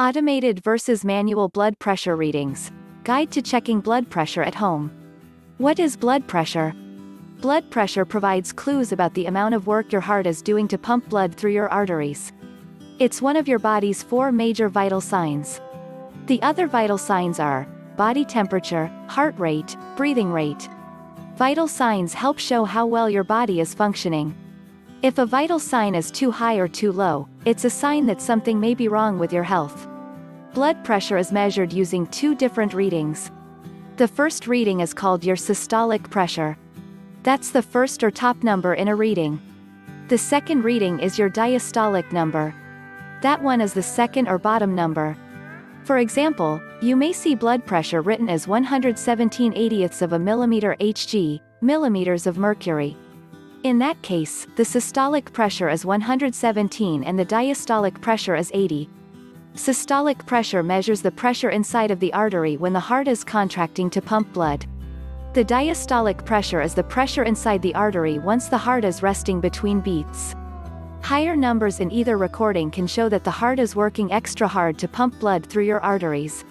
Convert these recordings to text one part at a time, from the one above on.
Automated versus manual blood pressure readings. Guide to checking blood pressure at home. What is blood pressure? Blood pressure provides clues about the amount of work your heart is doing to pump blood through your arteries. It's one of your body's 4 major vital signs. The other vital signs are body temperature, heart rate, breathing rate. Vital signs help show how well your body is functioning. If a vital sign is too high or too low, it's a sign that something may be wrong with your health. Blood pressure is measured using 2 different readings. The first reading is called your systolic pressure. That's the first or top number in a reading. The second reading is your diastolic number. That one is the second or bottom number. For example, you may see blood pressure written as 117/80ths of a millimeter Hg, millimeters of mercury. In that case, the systolic pressure is 117 and the diastolic pressure is 80. Systolic pressure measures the pressure inside of the artery when the heart is contracting to pump blood. The diastolic pressure is the pressure inside the artery once the heart is resting between beats. Higher numbers in either recording can show that the heart is working extra hard to pump blood through your arteries.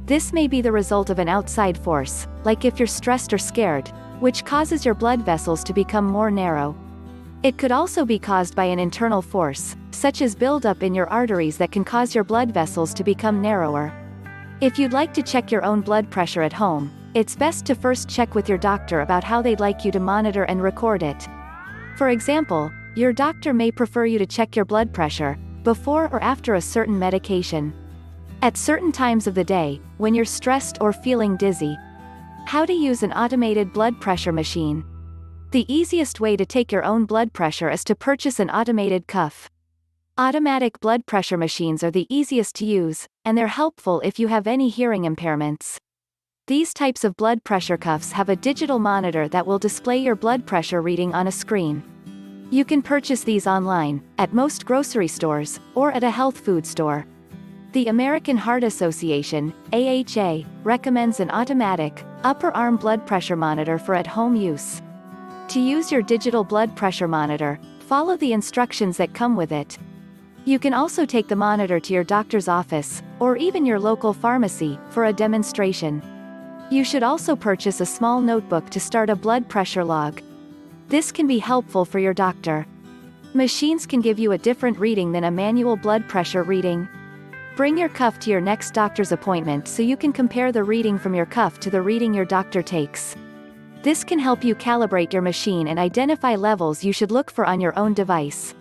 This may be the result of an outside force, like if you're stressed or scared, which causes your blood vessels to become more narrow. It could also be caused by an internal force, such as buildup in your arteries that can cause your blood vessels to become narrower. If you'd like to check your own blood pressure at home, it's best to first check with your doctor about how they'd like you to monitor and record it. For example, your doctor may prefer you to check your blood pressure before or after a certain medication. At certain times of the day, when you're stressed or feeling dizzy. How to use an automated blood pressure machine. The easiest way to take your own blood pressure is to purchase an automated cuff. Automatic blood pressure machines are the easiest to use, and they're helpful if you have any hearing impairments. These types of blood pressure cuffs have a digital monitor that will display your blood pressure reading on a screen. You can purchase these online, at most grocery stores, or at a health food store. The American Heart Association, AHA, recommends an automatic, upper arm blood pressure monitor for at-home use. To use your digital blood pressure monitor, follow the instructions that come with it. You can also take the monitor to your doctor's office, or even your local pharmacy, for a demonstration. You should also purchase a small notebook to start a blood pressure log. This can be helpful for your doctor. Machines can give you a different reading than a manual blood pressure reading. Bring your cuff to your next doctor's appointment so you can compare the reading from your cuff to the reading your doctor takes. This can help you calibrate your machine and identify levels you should look for on your own device.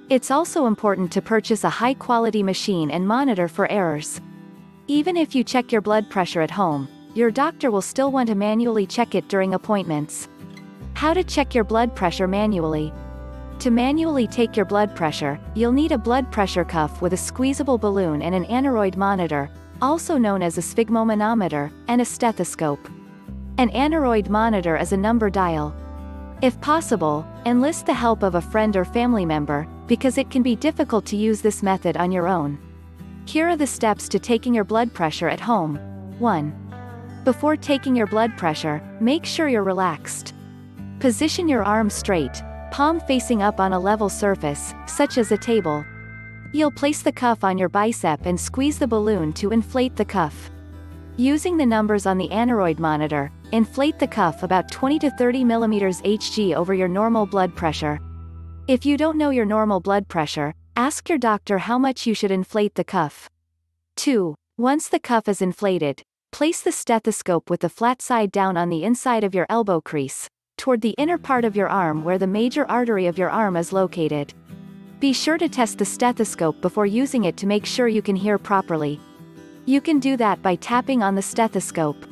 It's also important to purchase a high-quality machine and monitor for errors. Even if you check your blood pressure at home, your doctor will still want to manually check it during appointments. How to check your blood pressure manually. To manually take your blood pressure, you'll need a blood pressure cuff with a squeezable balloon and an aneroid monitor, also known as a sphygmomanometer, and a stethoscope. An aneroid monitor is a number dial. If possible, enlist the help of a friend or family member, because it can be difficult to use this method on your own. Here are the steps to taking your blood pressure at home. 1. Before taking your blood pressure, make sure you're relaxed. Position your arms straight, palm facing up on a level surface, such as a table. You'll place the cuff on your bicep and squeeze the balloon to inflate the cuff. Using the numbers on the aneroid monitor, inflate the cuff about 20 to 30 millimeters Hg over your normal blood pressure. If you don't know your normal blood pressure, ask your doctor how much you should inflate the cuff. 2. Once the cuff is inflated, place the stethoscope with the flat side down on the inside of your elbow crease, toward the inner part of your arm where the major artery of your arm is located. Be sure to test the stethoscope before using it to make sure you can hear properly. You can do that by tapping on the stethoscope.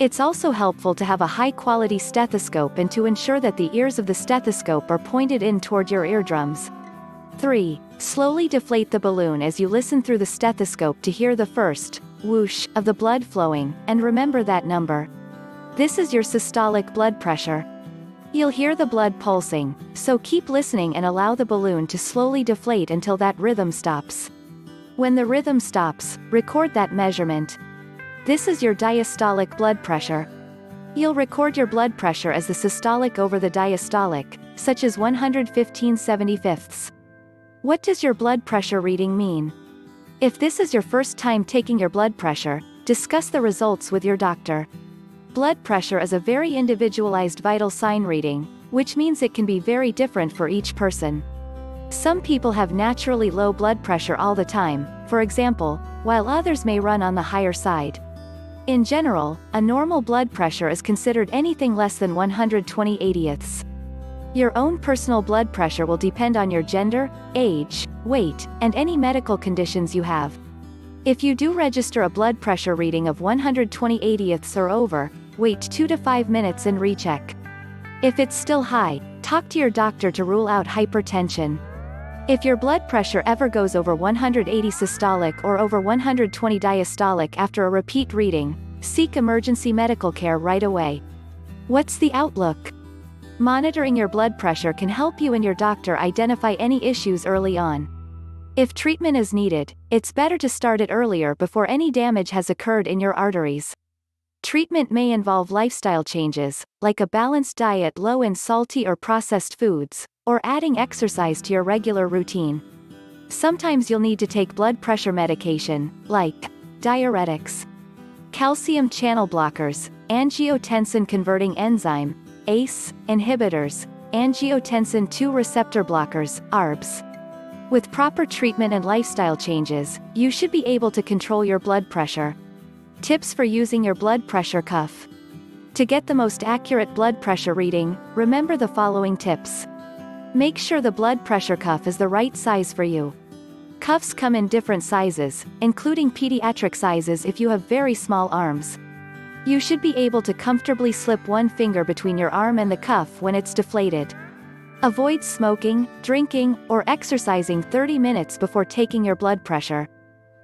It's also helpful to have a high-quality stethoscope and to ensure that the ears of the stethoscope are pointed in toward your eardrums. 3. Slowly deflate the balloon as you listen through the stethoscope to hear the first whoosh of the blood flowing, and remember that number. This is your systolic blood pressure. You'll hear the blood pulsing, so keep listening and allow the balloon to slowly deflate until that rhythm stops. When the rhythm stops, record that measurement. This is your diastolic blood pressure. You'll record your blood pressure as the systolic over the diastolic, such as 115/75. What does your blood pressure reading mean? If this is your first time taking your blood pressure, discuss the results with your doctor. Blood pressure is a very individualized vital sign reading, which means it can be very different for each person. Some people have naturally low blood pressure all the time, for example, while others may run on the higher side. In general, a normal blood pressure is considered anything less than 120/80ths. Your own personal blood pressure will depend on your gender, age, weight, and any medical conditions you have. If you do register a blood pressure reading of 120/80ths or over, wait 2 to 5 minutes and recheck. If it's still high, talk to your doctor to rule out hypertension. If your blood pressure ever goes over 180 systolic or over 120 diastolic after a repeat reading, seek emergency medical care right away. What's the outlook? Monitoring your blood pressure can help you and your doctor identify any issues early on. If treatment is needed, it's better to start it earlier before any damage has occurred in your arteries. Treatment may involve lifestyle changes, like a balanced diet low in salty or processed foods, or adding exercise to your regular routine. Sometimes you'll need to take blood pressure medication, like diuretics, calcium channel blockers, angiotensin-converting enzyme, ACE, inhibitors, angiotensin II receptor blockers, ARBs. With proper treatment and lifestyle changes, you should be able to control your blood pressure. Tips for using your blood pressure cuff. To get the most accurate blood pressure reading, remember the following tips. Make sure the blood pressure cuff is the right size for you. Cuffs come in different sizes, including pediatric sizes if you have very small arms. You should be able to comfortably slip one finger between your arm and the cuff when it's deflated. Avoid smoking, drinking, or exercising 30 minutes before taking your blood pressure.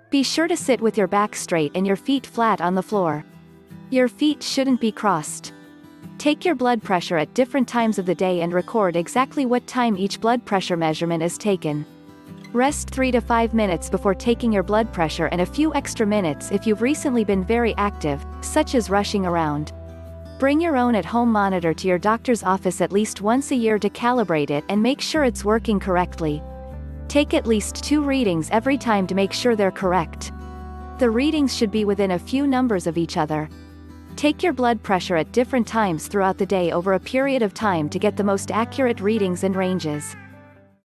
Be sure to sit with your back straight and your feet flat on the floor. Your feet shouldn't be crossed. Take your blood pressure at different times of the day and record exactly what time each blood pressure measurement is taken. Rest 3 to 5 minutes before taking your blood pressure and a few extra minutes if you've recently been very active, such as rushing around. Bring your own at-home monitor to your doctor's office at least once a year to calibrate it and make sure it's working correctly. Take at least 2 readings every time to make sure they're correct. The readings should be within a few numbers of each other. Take your blood pressure at different times throughout the day over a period of time to get the most accurate readings and ranges.